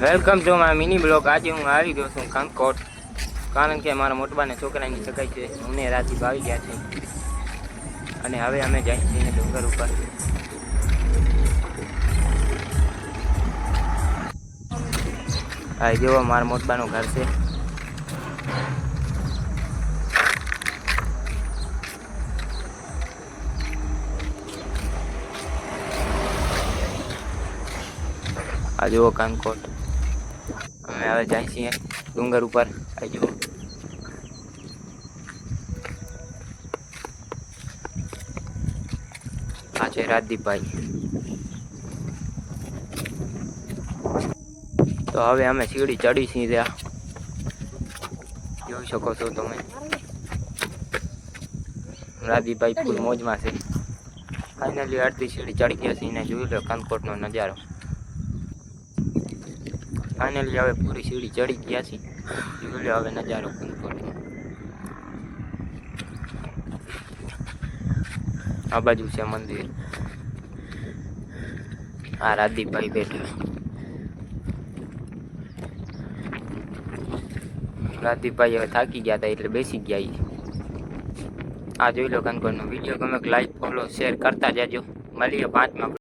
Welcome to my mini blog. આજે હું આવી ગયો છું કાનકોટ, કારણ કે મારા મોટબાને છોકરાની સગાઈ છે। હું ને રાજીવ આવી ગયા છે અને હવે અમે જઈએ છીએ ડુંગર ઉપર। આ જો મારા મોટબાનું ઘર છે। આ જુઓ કાનકોટ। અમે હવે જાય છીએ ડુંગર ઉપર। આ જુઓ આ છે રાજદીપભાઈ। તો હવે અમે સીડી ચડી છીએ ત્યાં જોઈ શકો છો તમે। રાજદીપભાઈ ફૂલ મોજમાં છે। ફાઇનલી અડધી સીડી ચડી ગયા છે એને જોઈ લો કાનકોટનો નજારો। ફાઇનલી હવે પૂરી સીડી ચડી ગયા છે, જોઈ લો હવે નજારો કાનકોટનો। આ બાજુ છે મંદિર। આ રાજદીપભાઈ બેઠા। રાજદીપભાઈ હવે થાકી ગયા હતા એટલે બેસી ગયા। આ જોઈ લો કાનકોટનો વિડીયો ગમે લાઈક ફોલો શેર કરતા જાજો। મળીએ 5માં।